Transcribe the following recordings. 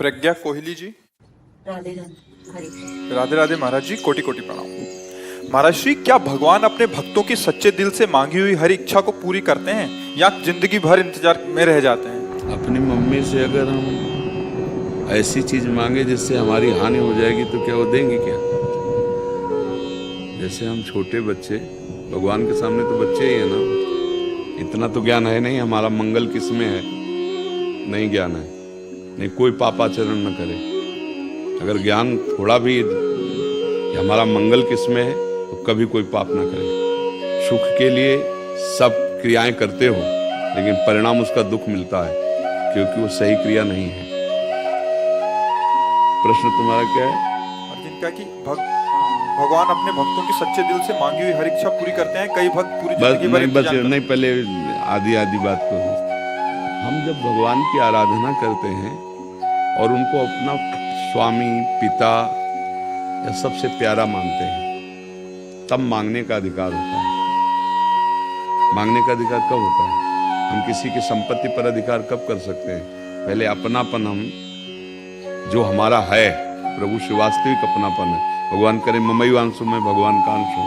प्रज्ञा कोहली जी। राधे राधे हरे राधे राधे महाराज जी, कोटि कोटि प्रणाम। महाराज जी, क्या भगवान अपने भक्तों की सच्चे दिल से मांगी हुई हर इच्छा को पूरी करते हैं या जिंदगी भर इंतजार में रह जाते हैं? अपनी मम्मी से अगर हम ऐसी चीज मांगे जिससे हमारी हानि हो जाएगी तो क्या वो देंगे क्या? जैसे हम छोटे बच्चे, भगवान के सामने तो बच्चे ही है ना, इतना तो ज्ञान है नहीं हमारा मंगल किसमें है, नहीं ज्ञान है, नहीं कोई पापाचरण न करे। अगर ज्ञान थोड़ा भी हमारा मंगल किसमें है तो कभी कोई पाप ना करे। सुख के लिए सब क्रियाएं करते हो लेकिन परिणाम उसका दुख मिलता है क्योंकि वो सही क्रिया नहीं है। प्रश्न तुम्हारा क्या है? अर्जुन का कि भगवान अपने भक्तों की सच्चे दिल से मांगी हुई हर इच्छा पूरी करते हैं। कई भक्त पूरी जिंदगी भर इंतजार नहीं, पहले आधी बात को, हम जब भगवान की आराधना करते हैं और उनको अपना स्वामी, पिता या सबसे प्यारा मानते हैं, तब मांगने का अधिकार होता है। मांगने का अधिकार कब होता है? हम किसी की संपत्ति पर अधिकार कब कर सकते हैं? पहले अपनापन, हम जो हमारा है प्रभु से वास्तविक अपनापन है। भगवान करे ममैवांशु में भगवान का अंश हो,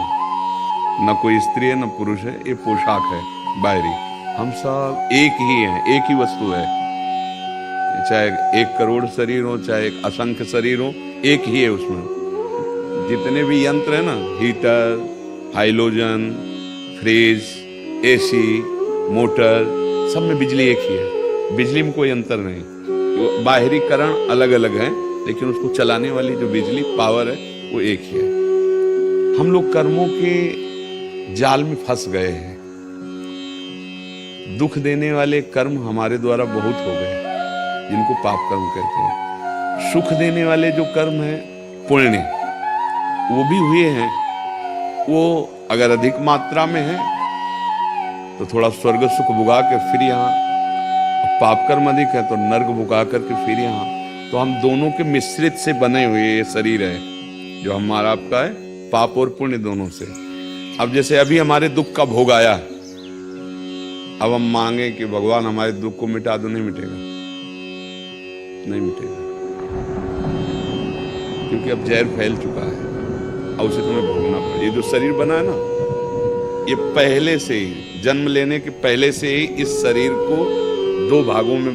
न कोई स्त्री है न पुरुष है, ये पोशाक है बाहरी। हम सब एक ही हैं, एक ही वस्तु है, चाहे 1 करोड़ शरीर हो चाहे असंख्य शरीर हो, एक ही है उसमें। जितने भी यंत्र है ना, heater, halogen, fridge, AC, motor, सब में बिजली एक ही है। बिजली में कोई अंतर नहीं, तो बाहरीकरण अलग अलग है लेकिन उसको चलाने वाली जो बिजली पावर है वो एक ही है। हम लोग कर्मों के जाल में फंस गए हैं। दुख देने वाले कर्म हमारे द्वारा बहुत हो गए जिनको पाप कर्म कहते हैं। सुख देने वाले जो कर्म है पुण्य, वो भी हुए हैं। वो अगर अधिक मात्रा में है तो थोड़ा स्वर्ग सुख भुगा के फिर यहाँ, पाप कर्म अधिक है तो नर्क भुगा करके फिर यहाँ। तो हम दोनों के मिश्रित से बने हुए ये शरीर है जो हमारा आपका है, पाप और पुण्य दोनों से। अब जैसे अभी हमारे दुख का भोग आया, अब हम मांगे कि भगवान हमारे दुख को मिटा दो, नहीं मिटेगा, नहीं मिटेगा, क्योंकि अब जहर फैल चुका है, अब उसे तुम्हें भोगना पड़ेगा। ये जो शरीर बना है ना, ये पहले से ही, जन्म लेने के पहले से ही इस शरीर को 2 भागों में,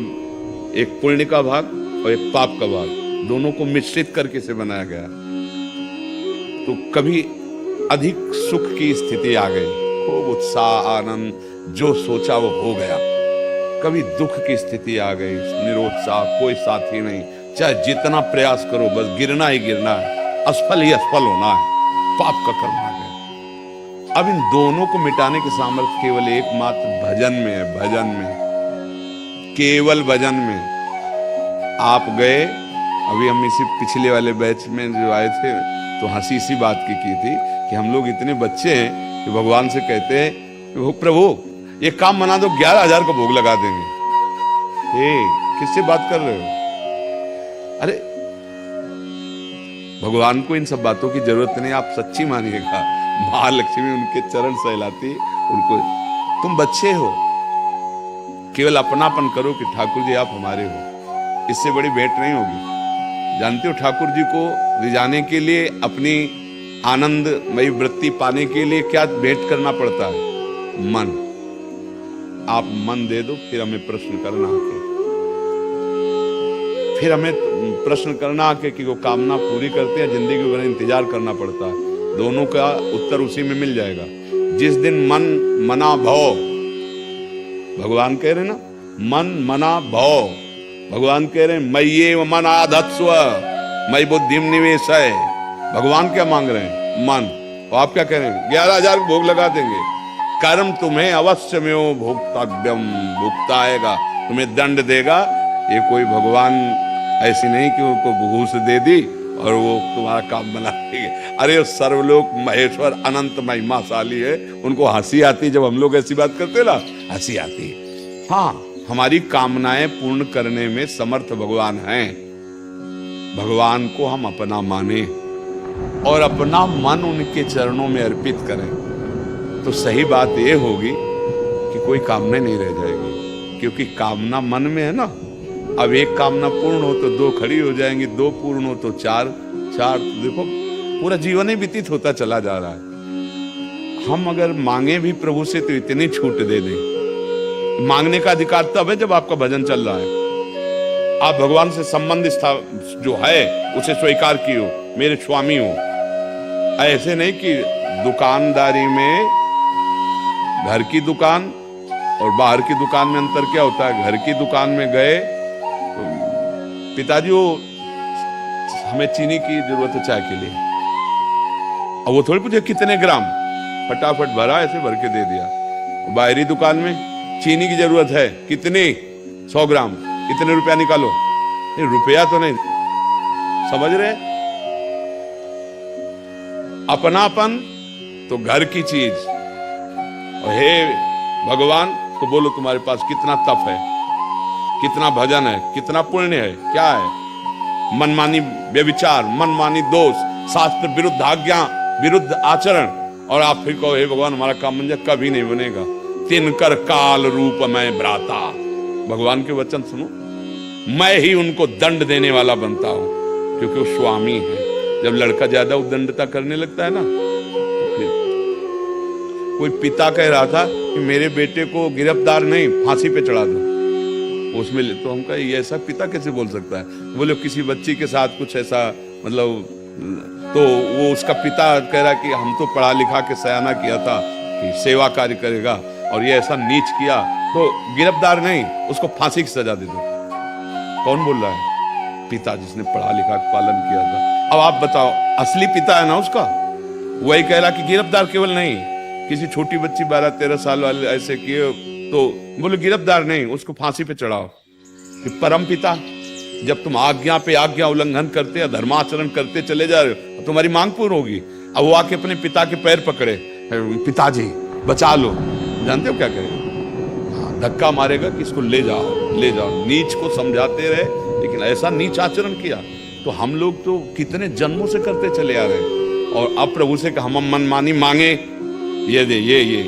एक पुण्य का भाग और एक पाप का भाग, दोनों को मिश्रित करके इसे बनाया गया। तो कभी अधिक सुख की स्थिति आ गई, खूब उत्साह आनंद, जो सोचा वो हो गया। कभी दुख की स्थिति आ गई, निरुत्साह, कोई साथी नहीं, चाहे जितना प्रयास करो बस गिरना ही गिरना है, असफल ही असफल होना है, पाप का कर्म आ गया। अब इन दोनों को मिटाने की सामर्थ्य केवल एकमात्र भजन में है, भजन में, केवल भजन में। आप गए, अभी हम इसी पिछले वाले बैच में जो आए थे तो हंसी सी बात की थी कि हम लोग इतने बच्चे हैं कि भगवान से कहते हैं प्रभु ये काम बना दो, 11,000 का भोग लगा देंगे। किससे बात कर रहे हो? अरे भगवान को इन सब बातों की जरूरत नहीं, आप सच्ची मानिएगा, महालक्ष्मी उनके चरण सहलाती उनको। तुम बच्चे हो, केवल अपनापन करो कि ठाकुर जी आप हमारे हो, इससे बड़ी भेंट नहीं होगी। जानते हो ठाकुर जी को रिझाने के लिए, अपनी आनंदमयी वृत्ति पाने के लिए क्या भेंट करना पड़ता है? मन। आप मन दे दो, फिर हमें प्रश्न करना आके, फिर हमें प्रश्न करना आके कि वो कामना पूरी करते हैं, जिंदगी भर इंतजार करना पड़ता है। दोनों का उत्तर उसी में मिल जाएगा। जिस दिन मन मना भव, भगवान कह रहे ना, मन मना भव, भगवान कह रहे हैं मय्येव मन आधत्स्व मयि बुद्धिम निवेशय। भगवान क्या मांग रहे हैं? मन। और आप क्या कह रहे हैं? 11,000 भोग लगा देंगे। कर्म तुम्हें अवश्य में भोक्तव्यम, भुगता आएगा, तुम्हें दंड देगा। ये कोई भगवान ऐसी नहीं कि उनको घूस दे दी और वो तुम्हारा काम बना देंगे। अरे वो सर्वलोक महेश्वर अनंत महिमाशाली है, उनको हंसी आती जब हम लोग ऐसी बात करते ना, हंसी आती है। हाँ, हमारी कामनाएं पूर्ण करने में समर्थ भगवान हैं। भगवान को हम अपना माने और अपना मन उनके चरणों में अर्पित करें तो सही बात यह होगी कि कोई कामना नहीं रह जाएगी, क्योंकि कामना मन में है ना, अब एक कामना पूर्ण हो तो 2 खड़ी हो जाएंगी, 2 पूर्ण हो तो 4, तो देखो पूरा जीवन ही व्यतीत होता चला जा रहा है। हम अगर मांगे भी प्रभु से तो इतनी छूट दे दें। मांगने का अधिकार तब है जब आपका भजन चल रहा है, आप भगवान से संबंध जो है उसे स्वीकार किए, मेरे स्वामी हो। ऐसे नहीं कि दुकानदारी में घर की दुकान और बाहर की दुकान में अंतर क्या होता है। घर की दुकान में गए तो पिताजी वो हमें चीनी की जरूरत है चाय के लिए, अब वो थोड़ी पूछे कितने ग्राम, फटाफट भरा ऐसे भर के दे दिया। बाहरी दुकान में चीनी की जरूरत है कितनी, 100 ग्राम, इतने रुपया निकालो। ये रुपया तो नहीं, समझ रहे। अपनापन तो घर की चीज, और हे भगवान तो बोलो तुम्हारे पास कितना तप है, कितना भजन है, कितना पुण्य है, क्या है। मनमानी व्यभिचार, मनमानी दोष, शास्त्र विरुद्ध आज्ञा, विरुद्ध आचरण, और आप फिर कहो हे भगवान हमारा काम बन जाए, कभी नहीं बनेगा। तिनकर काल रूप में भ्राता, भगवान के वचन सुनो, मैं ही उनको दंड देने वाला बनता हूं, क्योंकि वो स्वामी है। जब लड़का ज्यादा उद्दंडता करने लगता है ना, तो फिर कोई पिता कह रहा था कि मेरे बेटे को गिरफ्तार नहीं, फांसी पे चढ़ा दो, उसमें तो हम कहा ये ऐसा पिता कैसे बोल सकता है। बोले किसी बच्ची के साथ कुछ ऐसा, मतलब तो वो उसका पिता कह रहा कि हम तो पढ़ा लिखा के सयाना किया था कि सेवा कार्य करेगा, और ये ऐसा नीच किया तो गिरफ्तार नहीं, उसको फांसी की सजा दे दो। कौन बोल रहा है? पिता जिसने पढ़ा लिखा पालन किया था। अब आप बताओ, असली पिता है ना उसका, वही कह रहा कि गिरफ्तार केवल नहीं, किसी छोटी बच्ची 12-13 साल वाले ऐसे किए तो बोले गिरफ्तार नहीं, उसको फांसी पे चढ़ाओ। कि परम पिता, जब तुम आज्ञा पे आज्ञा उल्लंघन करते, धर्माचरण करते चले जा रहे हो, तुम्हारी मांग पूर्ण होगी। अब वो आके अपने पिता के पैर पकड़े, पिताजी बचा लो, जानते हो क्या करेगा? धक्का मारेगा कि इसको ले जाओ, ले जाओ। नीच को समझाते रहे, लेकिन ऐसा नीच आचरण किया तो हम लोग तो कितने जन्मों से करते चले आ रहे। और अब प्रभु से हम मनमानी मांगे, ये दे, ये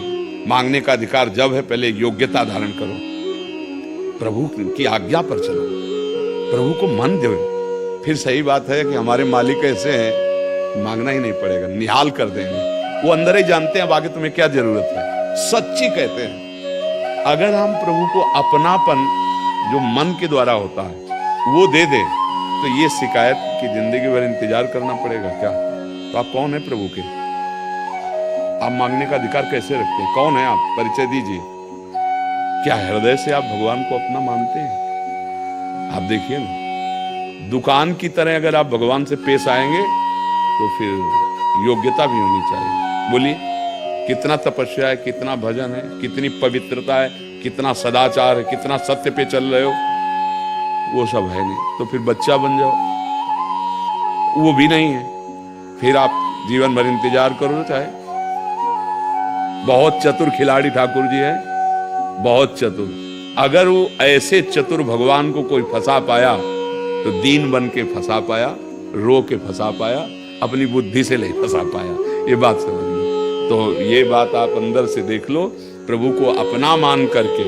मांगने का अधिकार जब है, पहले योग्यता धारण करो, प्रभु की आज्ञा पर चलो, प्रभु को मन दो। फिर सही बात है कि हमारे मालिक ऐसे हैं, मांगना ही नहीं पड़ेगा, निहाल कर देंगे। वो अंदर ही जानते हैं अब आगे तुम्हें क्या जरूरत है। सच्ची कहते हैं, अगर हम प्रभु को अपनापन जो मन के द्वारा होता है वो दे दे, तो ये शिकायत की जिंदगी भर इंतजार करना पड़ेगा क्या? तो आप कौन है प्रभु के? आप मांगने का अधिकार कैसे रखते हैं? कौन है आप? परिचय दीजिए। क्या हृदय से आप भगवान को अपना मानते हैं? आप देखिए ना, दुकान की तरह अगर आप भगवान से पेश आएंगे तो फिर योग्यता भी होनी चाहिए। बोलिए, कितना तपस्या है, कितना भजन है, कितनी पवित्रता है, कितना सदाचार है, कितना सत्य पे चल रहे हो, वो सब है नहीं। तो फिर बच्चा बन जाओ, वो भी नहीं है, फिर आप जीवन भर इंतजार करो। चाहे बहुत चतुर खिलाड़ी ठाकुर जी हैं, बहुत चतुर। अगर वो ऐसे चतुर भगवान को कोई फंसा पाया तो दीन बन के फंसा पाया, रो के फंसा पाया, अपनी बुद्धि से नहीं फंसा पाया। ये बात समझ लो। तो ये बात आप अंदर से देख लो, प्रभु को अपना मान करके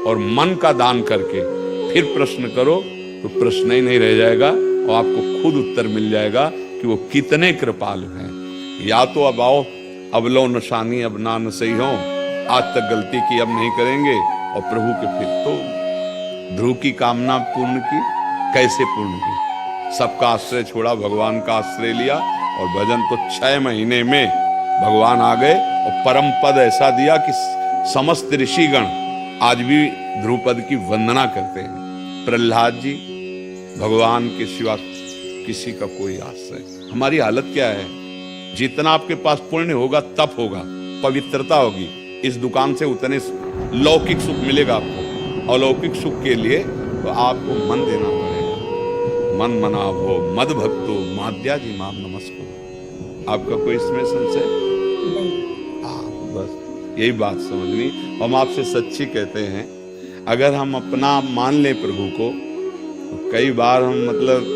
और मन का दान करके फिर प्रश्न करो तो प्रश्न ही नहीं रह जाएगा, और आपको खुद उत्तर मिल जाएगा कि वो कितने कृपालु हैं। या तो अब आओ, अब लो निशानी, अब ना न सही हो, आज तक गलती की अब नहीं करेंगे, और प्रभु के फिर तो ध्रुव की कामना पूर्ण की, कैसे पूर्ण की? सबका आश्रय छोड़ा, भगवान का आश्रय लिया, और भजन तो 6 महीने में भगवान आ गए, और परम पद ऐसा दिया कि समस्त ऋषिगण आज भी ध्रुव पद की वंदना करते हैं। प्रहलाद जी, भगवान के सिवा किसी का कोई आश्रय। हमारी हालत क्या है? जितना आपके पास पुण्य होगा, तप होगा, पवित्रता होगी, इस दुकान से उतने लौकिक सुख मिलेगा आपको। अलौकिक सुख के लिए तो आपको मन देना पड़ेगा। मन मनाभो मद भक्तो माद्या जी माम नमस्को। आपका कोई इसमें संशय? बस यही बात समझनी। हम आपसे सच्ची कहते हैं, अगर हम अपना मान लें प्रभु को, तो कई बार हम मतलब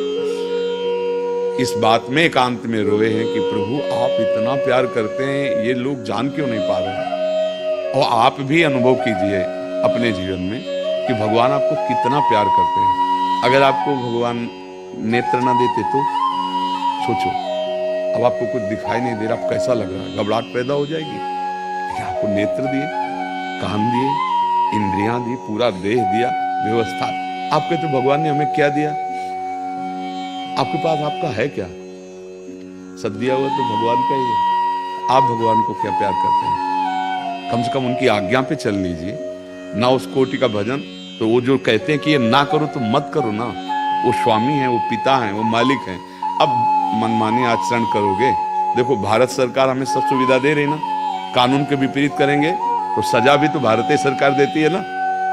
इस बात में एकांत में रोए हैं कि प्रभु आप इतना प्यार करते हैं, ये लोग जान क्यों नहीं पा रहे। और आप भी अनुभव कीजिए अपने जीवन में कि भगवान आपको कितना प्यार करते हैं। अगर आपको भगवान नेत्र न देते तो सोचो, अब आपको कुछ दिखाई नहीं दे रहा, आप कैसा लग रहा है, घबराहट पैदा हो जाएगी। लेकिन आपको नेत्र दिए, कान दिए, इंद्रियां दी, पूरा देह दिया, व्यवस्था। आप कहते भगवान ने हमें क्या दिया? आपके पास आपका है क्या? सब दिया हुआ तो भगवान का ही है। आप भगवान को क्या प्यार करते हैं? कम से कम उनकी आज्ञा पे चल लीजिए ना। उस कोटि का भजन तो वो जो कहते हैं कि ये ना करो तो मत करो ना। वो स्वामी हैं, वो पिता हैं, वो मालिक हैं। अब मनमानी आचरण करोगे, देखो भारत सरकार हमें सब सुविधा दे रही ना। कानून के विपरीत करेंगे तो सजा भी तो भारतीय सरकार देती है ना।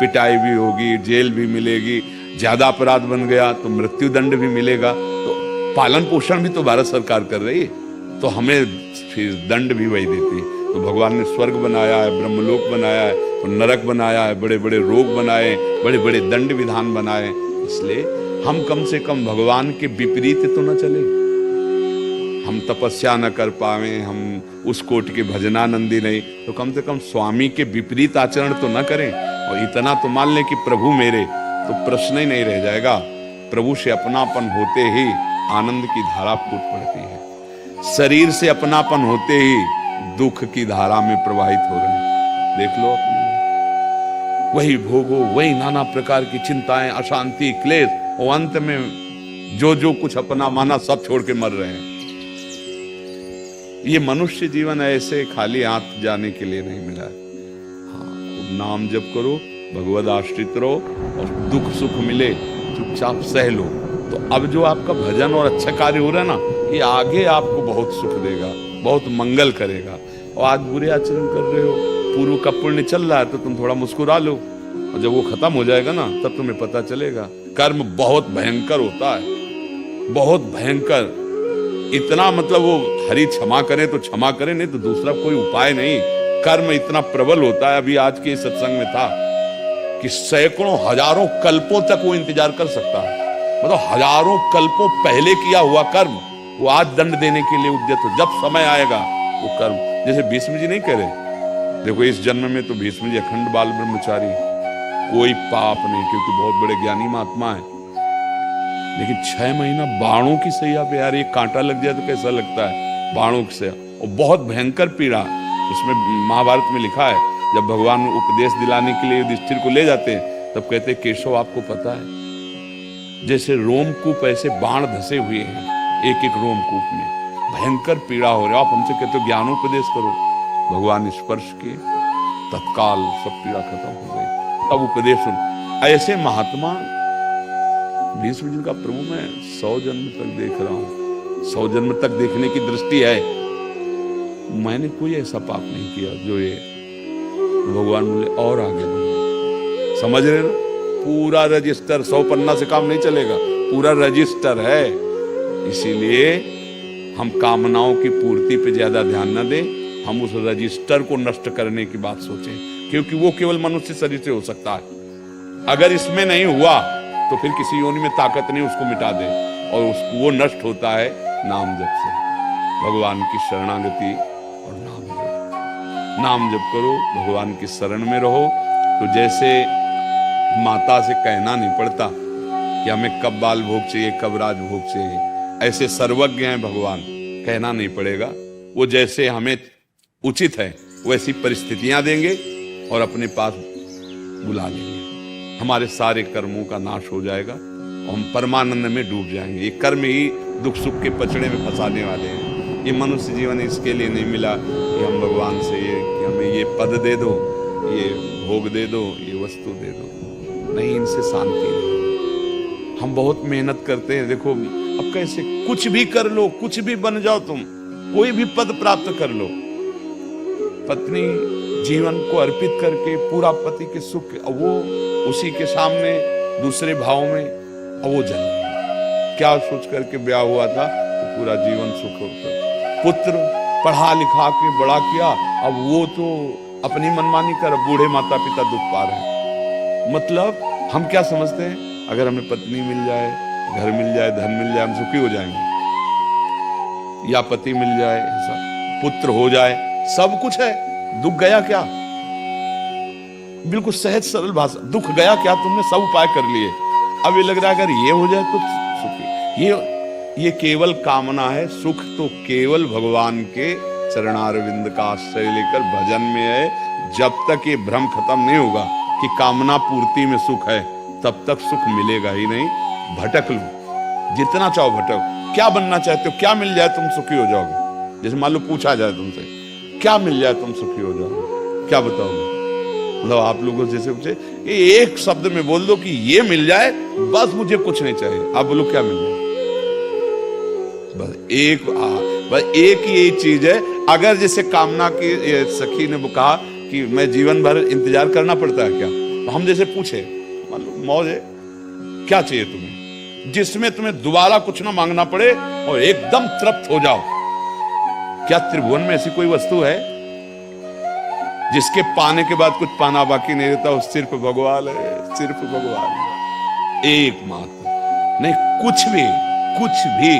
पिटाई भी होगी, जेल भी मिलेगी, ज्यादा अपराध बन गया तो मृत्यु दंड भी मिलेगा। तो पालन पोषण भी तो भारत सरकार कर रही है, तो हमें फिर दंड भी वही देती है। तो भगवान ने स्वर्ग बनाया है, ब्रह्मलोक बनाया है, तो नरक बनाया है, बड़े बड़े रोग बनाए, बड़े बड़े दंड विधान बनाए। इसलिए हम कम से कम भगवान के विपरीत तो न चले। हम तपस्या न कर पावे, हम उस कोटि के भजनानंदी नहीं, तो कम से कम स्वामी के विपरीत आचरण तो न करें। और इतना तो मान लें कि प्रभु मेरे, तो प्रश्न ही नहीं रह जाएगा। प्रभु से अपनापन होते ही आनंद की धारा फूट पड़ती है। शरीर से अपनापन होते ही दुख की धारा में प्रवाहित हो रहे हैं। देख लो अपने, वही भोगो, वही नाना प्रकार की चिंताएं, अशांति, क्लेश, और अंत में जो कुछ अपना माना सब छोड़ के मर रहे हैं। ये मनुष्य जीवन ऐसे खाली हाथ जाने के लिए नहीं मिला है। हाँ, नाम जप करो, भगवद आश्रित रहो, और दुख सुख मिले चुपचाप सह लो। तो अब जो आपका भजन और अच्छा कार्य हो रहा है ना, ये आगे आपको बहुत सुख देगा, बहुत मंगल करेगा। और आज बुरे आचरण कर रहे हो, पूर्व का पुण्य चल रहा है, तो तुम थोड़ा मुस्कुरा लो, और जब वो खत्म हो जाएगा ना, तब तुम्हें पता चलेगा कर्म बहुत भयंकर होता है, बहुत भयंकर। इतना मतलब वो हरि क्षमा करे तो क्षमा करे, नहीं तो दूसरा कोई उपाय नहीं। कर्म इतना प्रबल होता है। अभी आज के सत्संग में था कि सैकड़ों हजारों कल्पों तक वो इंतजार कर सकता है। मतलब हजारों कल्पों पहले किया हुआ कर्म वो आज दंड देने के लिए उद्यत हो। जब समय आएगा वो कर्म, जैसे भीष्म जी नहीं कह रहे, देखो इस जन्म में तो भीष्म जी अखंड बाल ब्रह्मचारी, कोई पाप नहीं, क्योंकि बहुत बड़े ज्ञानी महात्मा है। लेकिन 6 महीना बाणों की सैया पे, यार एक कांटा लग जाए तो कैसा लगता है, बाणों की सैया, और बहुत भयंकर पीड़ा। उसमें महाभारत में लिखा है, जब भगवान उपदेश दिलाने के लिए युधिष्ठिर को ले जाते हैं, तब कहते हैं केशव आपको पता है, जैसे रोमकूप ऐसे बाण धसे हुए हैं एक एक रोमकूप में, भयंकर पीड़ा हो रहा है। आप हमसे कहते हो ज्ञानोपदेश करो, भगवान स्पर्श किए, तत्काल सब पीड़ा खत्म हो गई। तब उपदेश सुन। ऐसे महात्मा भीष्म जी का प्रभु मैं 100 जन्म तक देख रहा हूं, 100 जन्म तक देखने की दृष्टि है। मैंने कोई ऐसा पाप नहीं किया जो ये भगवान बोले और आगे बढ़ो। समझ रहे ना, पूरा रजिस्टर, 100 पन्ना से काम नहीं चलेगा, पूरा रजिस्टर है। इसीलिए हम कामनाओं की पूर्ति पे ज्यादा ध्यान न दें, हम उस रजिस्टर को नष्ट करने की बात सोचें, क्योंकि वो केवल मनुष्य शरीर से हो सकता है। अगर इसमें नहीं हुआ तो फिर किसी योनि में ताकत नहीं उसको मिटा दे, और उसको वो नष्ट होता है नाम जप से। भगवान की शरणागति और नाम जप, नाम जप करो, भगवान की शरण में रहो। तो जैसे माता से कहना नहीं पड़ता कि हमें कब बाल भोग चाहिए, कब राज भोग चाहिए, ऐसे सर्वज्ञ हैं भगवान, कहना नहीं पड़ेगा। वो जैसे हमें उचित है वैसी परिस्थितियां देंगे और अपने पास बुला लेंगे। हमारे सारे कर्मों का नाश हो जाएगा और हम परमानंद में डूब जाएंगे। ये कर्म ही दुख सुख के पचड़े में फंसाने वाले हैं। ये मनुष्य जीवन इसके लिए नहीं मिला कि हम भगवान से ये कि हमें ये पद दे दो, ये भोग दे दो, ये वस्तु दे दो। नहीं, इनसे शांति नहीं। हम बहुत मेहनत करते हैं। देखो अब कैसे कुछ भी कर लो, कुछ भी बन जाओ, तुम कोई भी पद प्राप्त कर लो, पत्नी जीवन को अर्पित करके पूरा पति के सुख, वो उसी के सामने दूसरे भाव में, अब वो जन्म क्या सोच करके ब्याह हुआ था तो पूरा जीवन सुख होता। पुत्र पढ़ा लिखा के बड़ा किया, अब वो तो अपनी मनमानी कर, बूढ़े माता पिता दुख पा रहे हैं। मतलब हम क्या समझते हैं, अगर हमें पत्नी मिल जाए, घर मिल जाए, धन मिल जाए, हम सुखी हो जाएंगे, या पति मिल जाए, ऐसा पुत्र हो जाए, सब कुछ है, दुख गया क्या? बिल्कुल सहज सरल भाषा, दुख गया क्या? तुमने सब उपाय कर लिए, अब ये लग रहा है अगर ये हो जाए तो सुखी। ये केवल कामना है। सुख तो केवल भगवान के चरणारविंद का आश्रय लेकर भजन में है। जब तक ये भ्रम खत्म नहीं होगा कि कामना पूर्ति में सुख है, तब तक सुख मिलेगा ही नहीं। भटक लो, जितना चाहो भटक। क्या बनना चाहते हो? क्या मिल जाए तुम सुखी हो जाओगे? जैसे मान लो पूछा जाए तुमसे, क्या मिल जाए तुम सुखी हो जाओगे, क्या बताओगे? मतलब आप लोगों से जैसे पूछे, एक शब्द में बोल दो कि ये मिल जाए, बस मुझे कुछ नहीं चाहिए। आप बोलो क्या मिल जाए? बस एक ही चीज है। अगर जैसे कामना की सखी ने कहा कि मैं जीवन भर इंतजार करना पड़ता है क्या, तो हम जैसे पूछे, मान लो मौज है, क्या चाहिए तुम्हें जिसमें तुम्हें दोबारा कुछ ना मांगना पड़े और एकदम तृप्त हो जाओ? क्या त्रिभुवन में ऐसी कोई वस्तु है जिसके पाने के बाद कुछ पाना बाकी नहीं रहता? वो सिर्फ भगवान है, सिर्फ भगवान, एकमात्र। नहीं, कुछ भी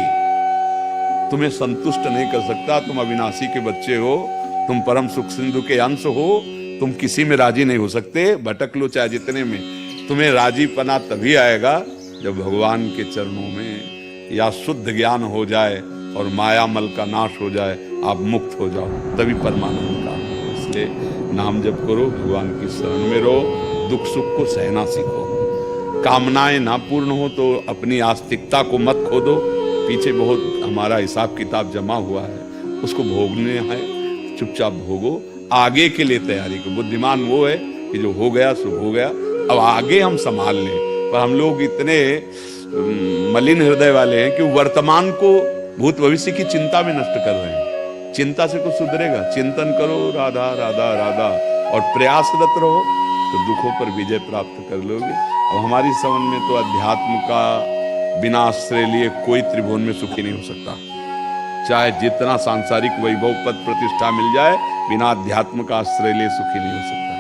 तुम्हें संतुष्ट नहीं कर सकता। तुम अविनाशी के बच्चे हो, तुम परम सुख सिंधु के अंश हो, तुम किसी में राजी नहीं हो सकते। भटक लो चाहे जितने में, तुम्हें राजीपना तभी आएगा जब भगवान के चरणों में या शुद्ध ज्ञान हो जाए और माया मल का नाश हो जाए, आप मुक्त हो जाओ, तभी परमानंद का। इसलिए नाम जप करो, भगवान की शरण में रहो, दुख सुख को सहना सीखो। कामनाएं ना पूर्ण हो तो अपनी आस्तिकता को मत खो दो। पीछे बहुत हमारा हिसाब किताब जमा हुआ है, उसको भोगने है, चुपचाप भोगो। आगे के लिए तैयारी करो। बुद्धिमान वो है कि जो हो गया सो हो गया, अब आगे हम संभाल लें। पर हम लोग इतने मलिन हृदय वाले हैं कि वर्तमान को भूत भविष्य की चिंता में नष्ट कर रहे हैं। चिंता से कुछ सुधरेगा? चिंतन करो, राधा राधा राधा, और प्रयासरत रहो तो दुखों पर विजय प्राप्त कर लोगे। अब हमारी समझ में तो अध्यात्म का बिना आश्रय लिए कोई त्रिभुवन में सुखी नहीं हो सकता। चाहे जितना सांसारिक वैभव पद प्रतिष्ठा मिल जाए, बिना अध्यात्म का आश्रय लिए सुखी नहीं हो सकता।